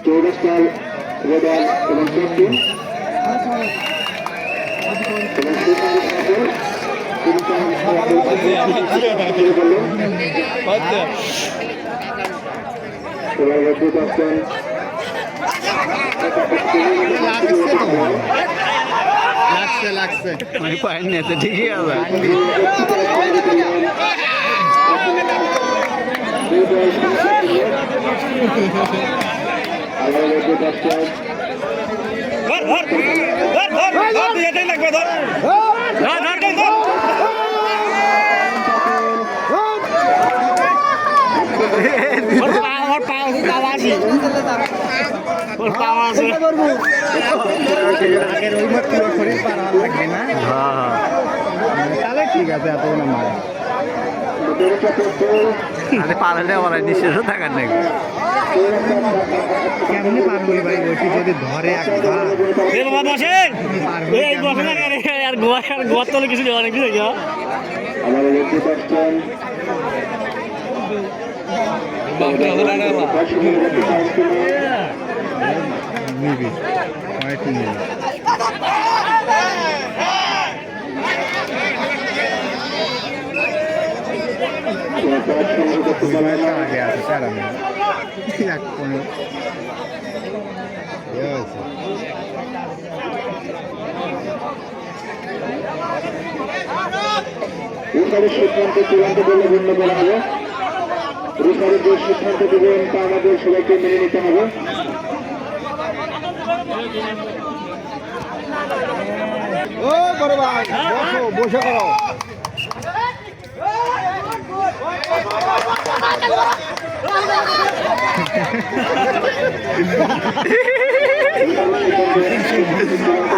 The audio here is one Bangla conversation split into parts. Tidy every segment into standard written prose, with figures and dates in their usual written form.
চৌরাস্তার রেডার এবং ক্যাপ্টেন লাগছে মানে পাইনি তো ঠিকই আছে ঠিক আছে এত না মারে পারলে বলে নিঃশেষ থাকার নাকি কেমনি পারবো ভাই বলছি যদি ধরে আর গোয়া তলে কিছু দেওয়া নাকি নিবি কয়েকটি নিবি আগে আছে স্যার আমি এক কোনো রেফারির সিদ্ধান্ত চূড়ান্ত বলে গণ্য করা হবে। রেফারি যে সিদ্ধান্ত দেবেন তা আমাদের সবাইকে মেনে নিতে হবে। ও বড় ভাই বসে করো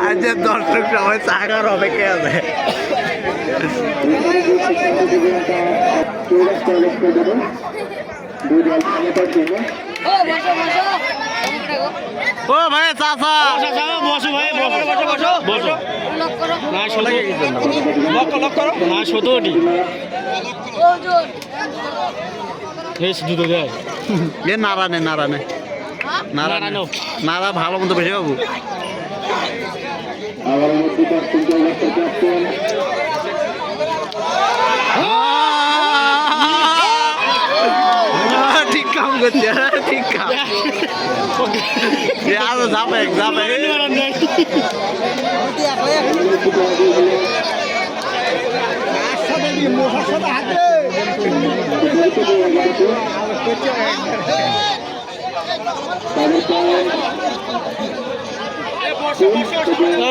আজ দর্শক সবাই চাকার অপেক্ষা আছে ও ভাই চাচা বসো ভাই বসো বসো না লক করো না সতোটি দুটো দেয় এ নারানে নারা ভালো মতো বেশি বাবু ঠিক কাম করছে ঠিক কাম আরো যাবে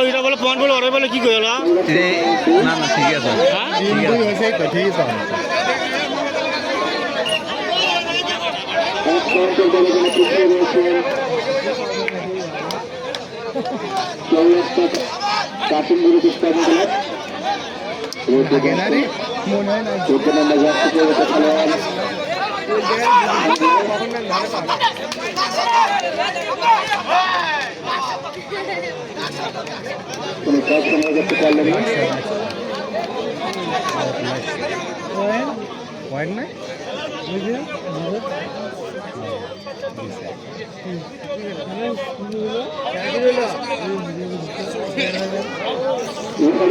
এটা বলে পয়েন্ট বলে ওরা বলে কি কইল না না ঠিক আছে ঠিক আছে কোনো কাজ সময় করতে পারলেন না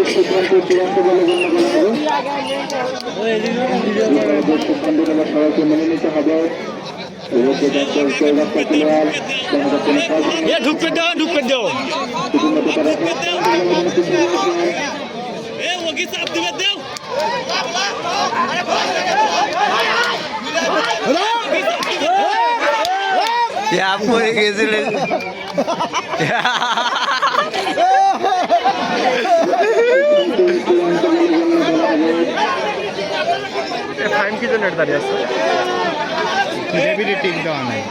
সিদ্ধান্ত চূড়ান্ত বলে গণ্য করা হবে। সবাইকে মেনে নিতে হবে। ঢুকতে দাও পড়ে গেছিলেন টাইম কি জন্য দাঁড়িয়ে আছে রেবিলিটি দেওয়া নাই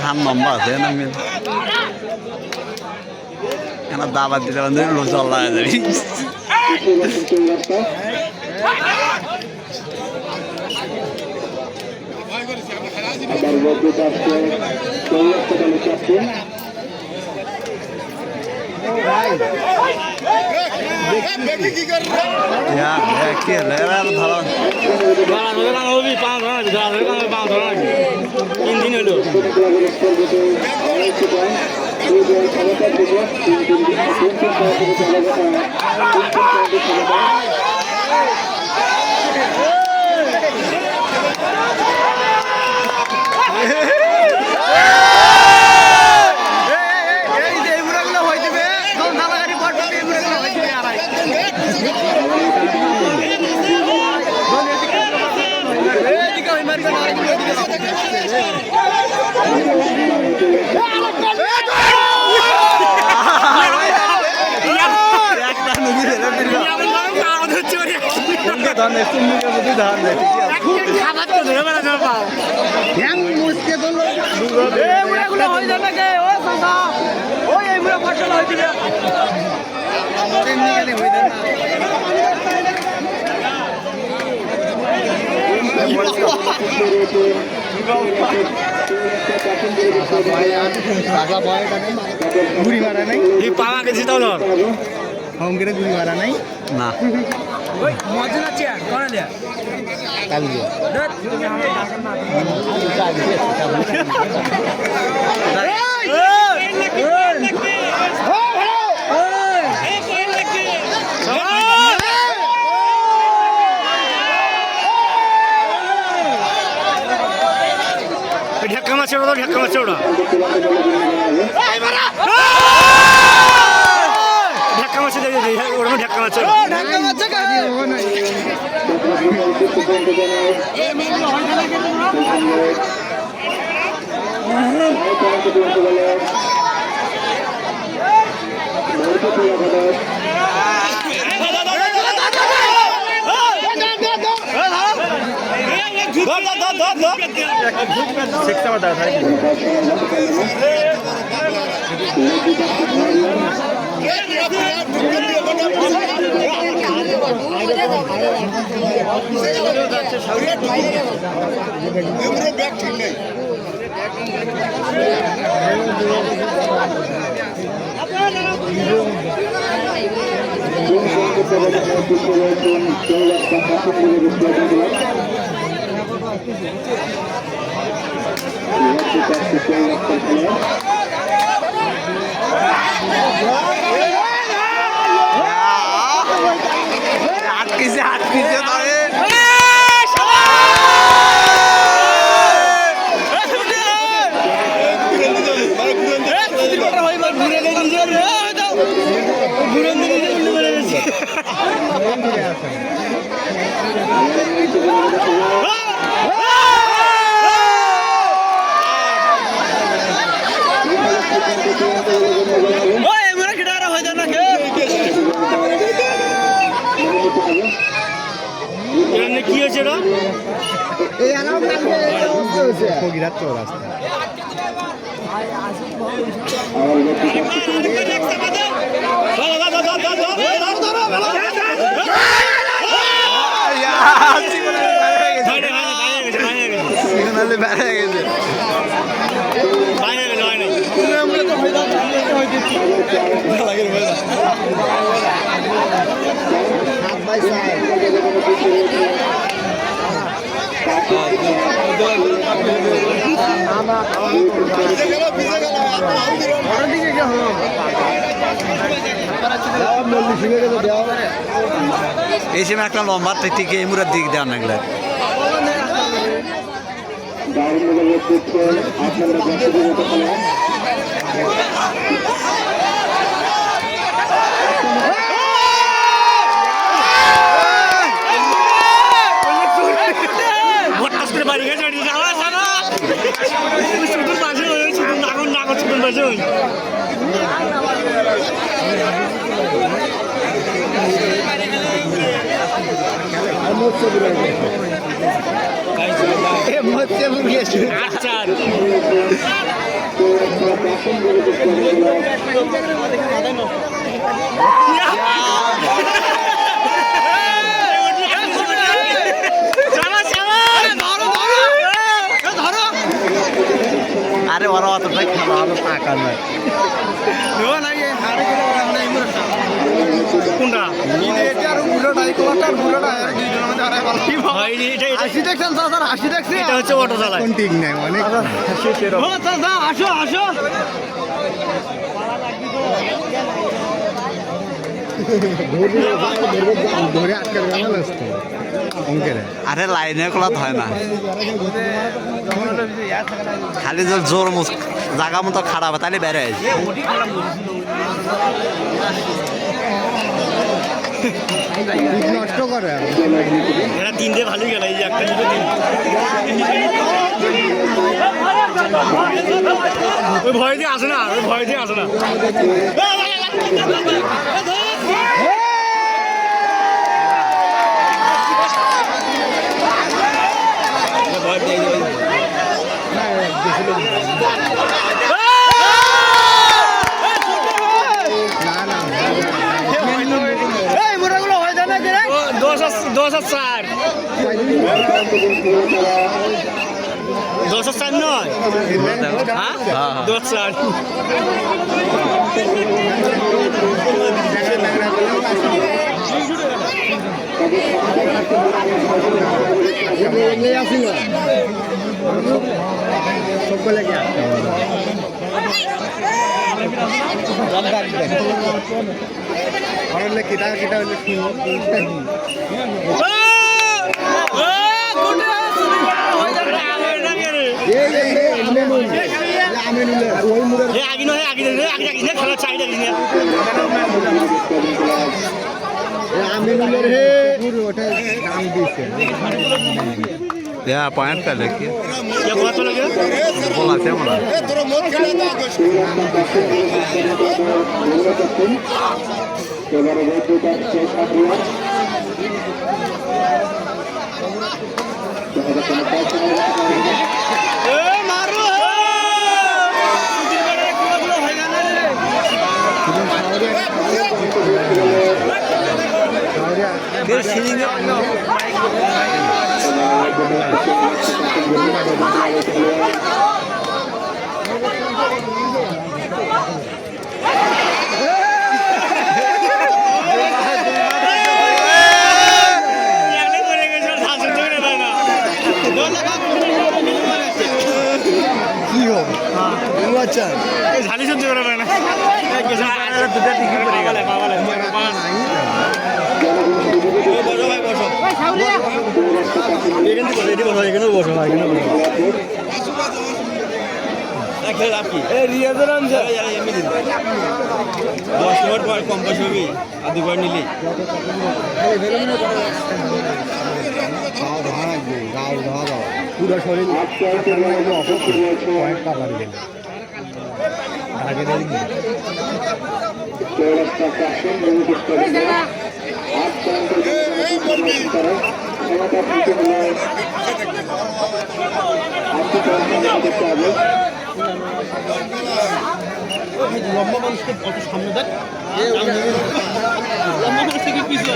হাম লম্বা আছে না দাবার দিতে চল্লা যাবি আবার বদলতে আসছে চৌরাস্তা দলের ক্যাপ্টেন ঘুরি মারা নাই পাওয়া গেছি তো হোম করে ঘুরি মারা নাই না মজা আছে কোন দিয়া কালকে ঢাকা মাছ ওটা ঢাকা মাছ ওটা ঢাকা মাছ ওটা ঢাকা মাছ কি হয়েছে এই সময় একটা লম্বা থেকে এই মুরার দিক দেওয়া লাগলে বাড়ি গেছে নাগর ছুটুর পাশে আচ্ছা ওরা অতটা খেলা আরো টাকা নয় কোনটা এটা হচ্ছে অটো চালায় কোন ঠিক নাই অনেক আসো আসো ধরে আটকে গেল অঙ্কের আরে লাইনে খোলা হয় না খালি জোর জায়গা মতো খারাপ তাহলে বেড়ে নষ্ট করে এরা তিনটে ভালোই গেল এই যে একটা দুটো ওই ভয় দিয়ে আসে না ওই ভয় দিয়ে আসে না দশ চার নয় হ্যাঁ 10-4 সকলে কি হলে কিটা কিটা হলে খেলার চাহিদা আমিনুলের হে ওটা দাম দিয়েছে পয়েন্ট পেলে কি বলা আছে মনে কি হবে আচ্ছা ঝালি সহ্য করে পারে না দুটা টিকিট করে গেলে এখানে বসো ভাই এখানে বসো রিয়াজের আনছে 10 মিনিট পর কম বসে হবি আর দুবার নিলি পুরো শরীর পয়েন্ট পাবার গেলে আগে লম্বা মানুষকে কত সামনে দেখ লম্বা মানুষ থেকে পিছু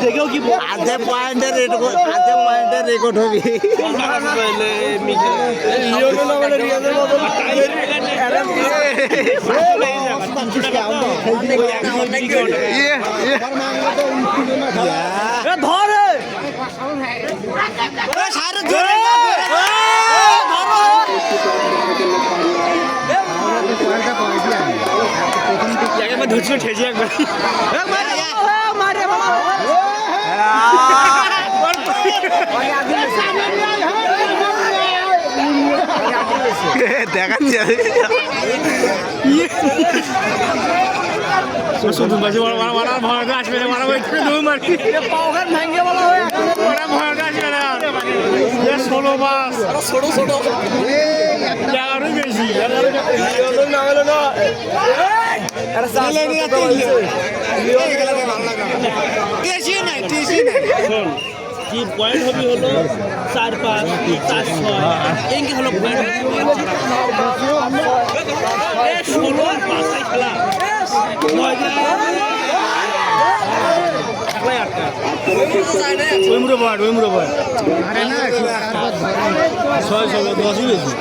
দেখেও কি আধে পয়েন্টের রেকর্ড হবে ধরছিল ঠেজে একবার দেখাচ্ছি শুধু বাজে মারা ভয়টা আসবে না মারা মারি পাওখান ভাঙ্গে বলা হয় ওরা ভয়টা আসবে না 16 মাস ছোট ছোট 11 বেশি 11 না হলো না আরে সালে নিয়ে তেল ভালো লাগে টিসি নাই কি পয়েন্ট হবে হলো 4-5 4-6 এই হলো পয়েন্ট এ 16 আর 5 খেলা 9 ওইমুরো বড় আরে না 6 10 বেশি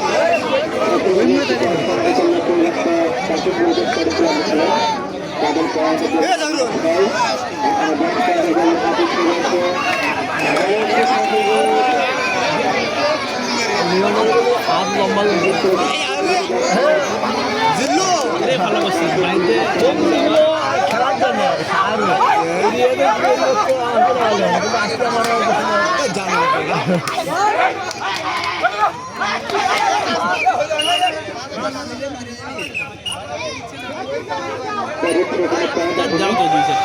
ভালো করছি খেলার জন্য যাও তো 2 সেট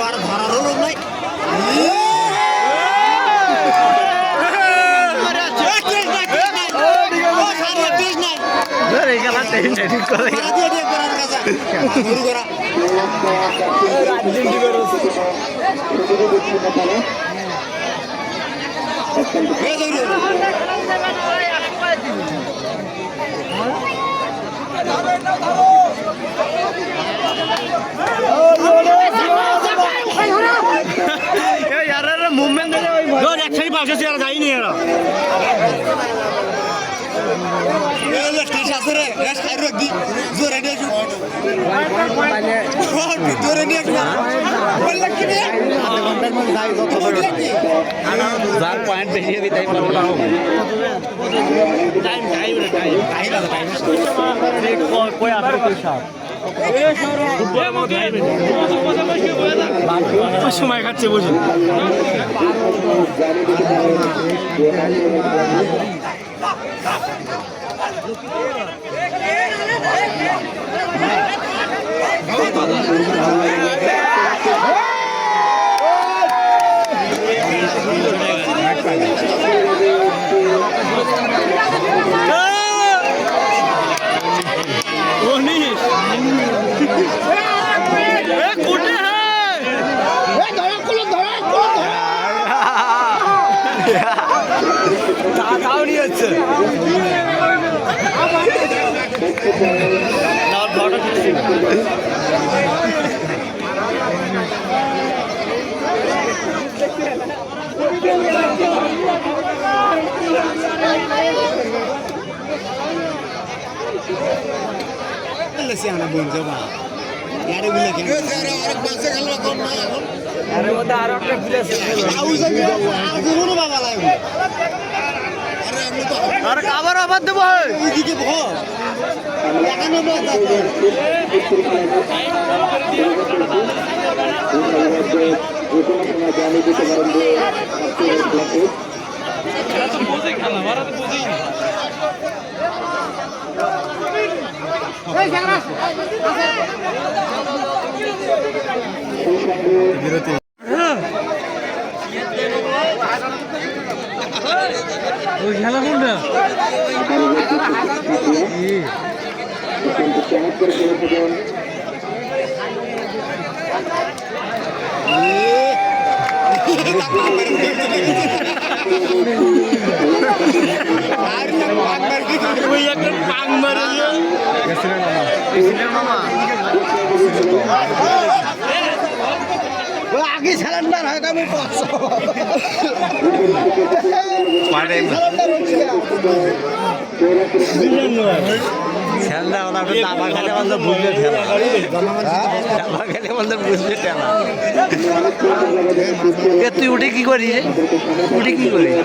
আর ধরারও লোক নাই মুভমেন্ট একসাথে পাশে চেয়ার যায়নি এরা যার পয়েন্ট বেশি হবে তাই পারবো সময় খাচ্ছে বুঝুন আবার আবার দেবো বিরতি খেলা কোনটা আগে সিলিন্ডার হয় আমি দাবা খেলে বলতে বুঝলে ঠেলা দাবা খেলে বলতে বুঝলে ঠেলা তুই উঠে কি করিস উঠে কি করিস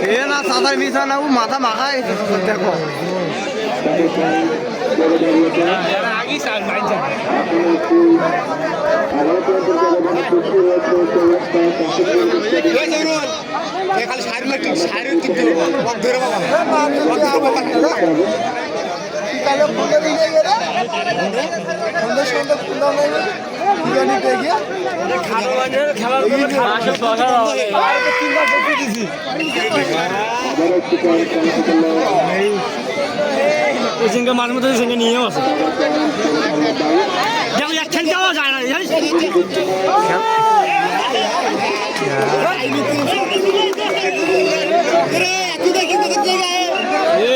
এ না সাদার মিশা না ও মাথা মাখায় দেখো ওইখানকে মাঝে মধ্যে সঙ্গে নিয়েও আছে যেমন একখান যাওয়া যায় না জানিস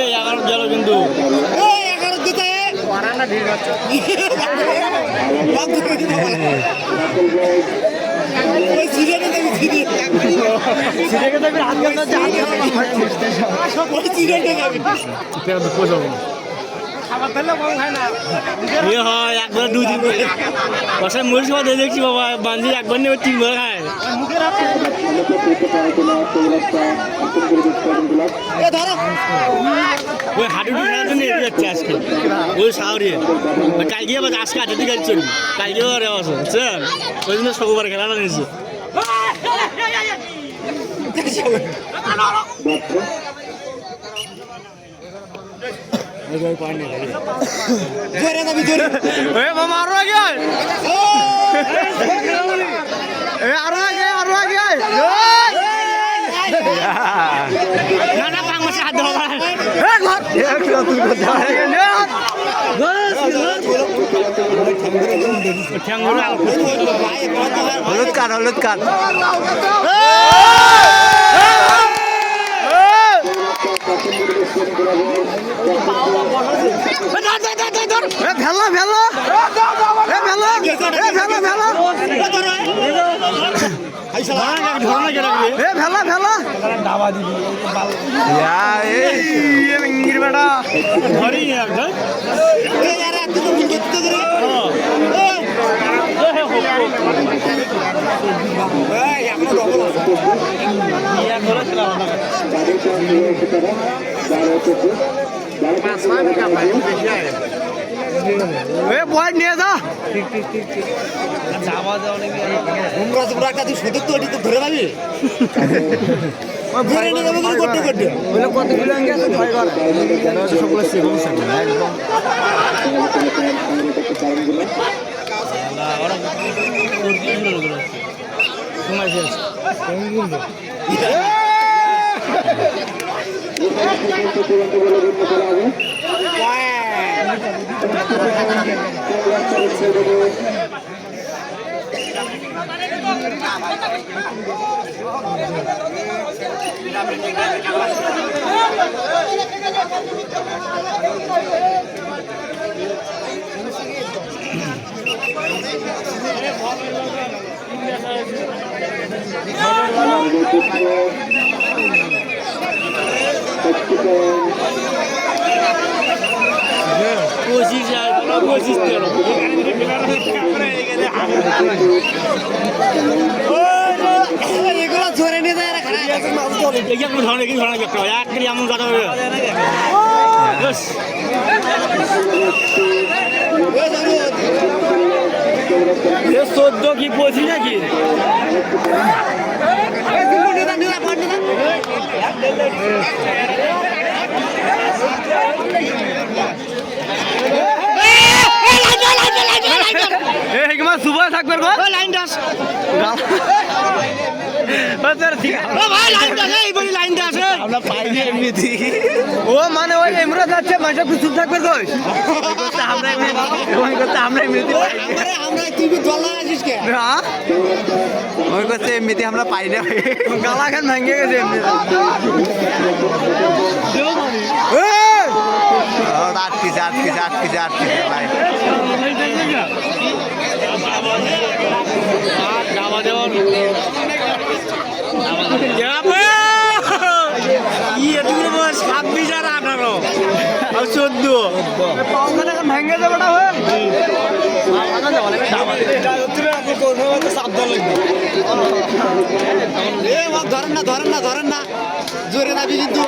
এগারো গেল কিন্তু একবার দুদিন বসায় মরিচ খাওয়া দেখছি বাবা বান্ধি একবার নেবে তিনবার খায় ওই হাঁটু খেলার জন্য এগিয়ে যাচ্ছে আজকে ওই সাউরিয়ে কালকে আবার আজকে হাতে দিকে চলবি কালকেও আর আছে বুঝছেন ওই জন্য সববার খেলাটা নিয়েছে আরো আগে আরো আগে আরো আগে না না পাং মাসে হাত ধরা হলুদ কাঠ হলুদ কাঠ ভেলা ভেলা ভেলা ভেলা ভেলা দাবা দিবি বেটা ধরি বয় নিয়ে যা সুযোগ তো ওটি তো ধরে পাবি করতে করতে কত কিলো সকল একদম সময় শেষ এগুলো ধরে নিয়ে যায় এমন কথা হবে চোদ্দ কি পঁচিশ নাকি সুবহ থাকবে লাইনটা ও মানে ওই এমরা যাচ্ছে মাসে চুপ থাকবে ওই করছে এমনিতে আমরা পাই না গালা খান ভাঙে গেছে এমনি আটকিছে আটকিছে আটকিছে আটকিছে ভাই ছাব্বিশ আর 18 আর 14 ভেঙে যাবে ধরেন না জোরে নাবি কিন্তু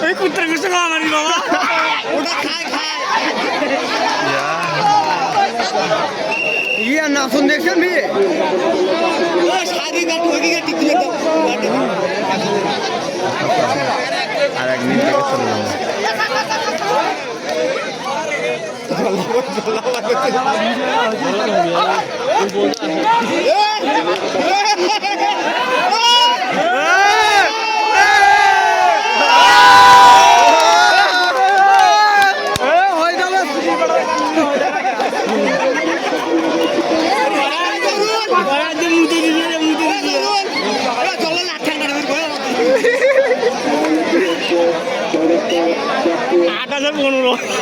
এই কুত্তার কিছু খাওয়ানি বাবা ওটা খায় ইয়া নাচন দেখছেন বিয়ে শাড়ি গাট হয়ে গিয়ে টিকি আর এক মিনিট থেকে চলে যাবো আটা 15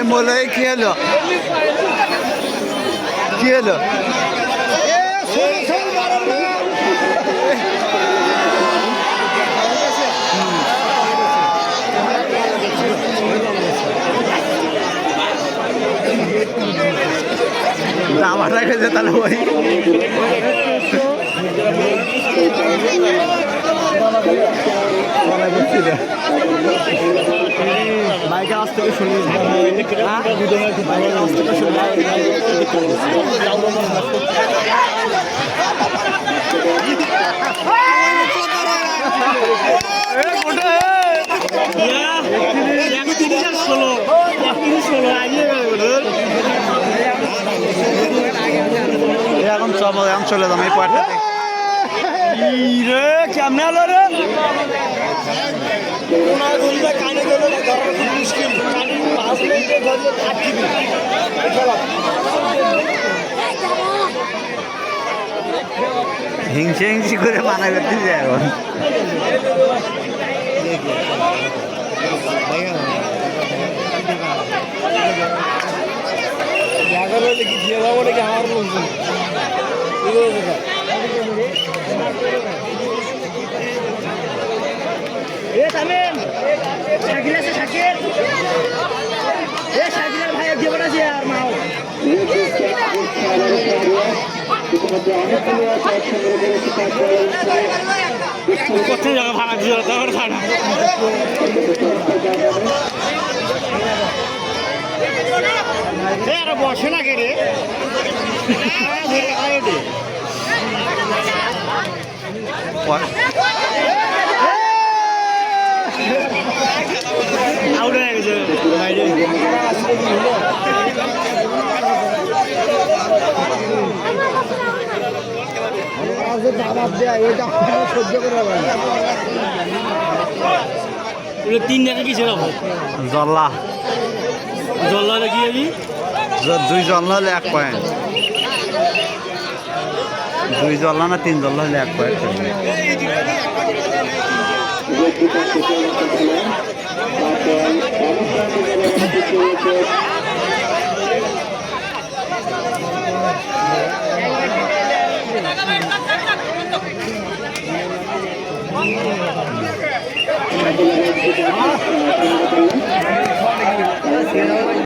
মোলাই কি হলো কি হলো দামাটা খেয়েছে তাহলে ওই বাইকের আজ থেকে শুনি বাইকের আজ থেকে শুনি এখন চলে যাম এই পয়েন্টটাতে কেমনে হলো রে হিংসি করে মানা করতে যায় এখন দেখি দিয়ে যাবো নাকি আমার লোকজন শাকিল আছে শাকিল শাকিলের ভাইয়ের জীবন আছে আর মাও কোথায় জায়গা ভাড়া দিয়ে তারপর ভাড়া বসে না কে রে আউট হয়ে গেছে বাইরে সহ্য করে তিন টাকা কি ছিল জল্লা জল্লা কি আমি দুই জল্লা হলে 1 পয়েন্ট দুই জল্লা না 3 জল্লা হলে 1 পয়েন্ট Thank you.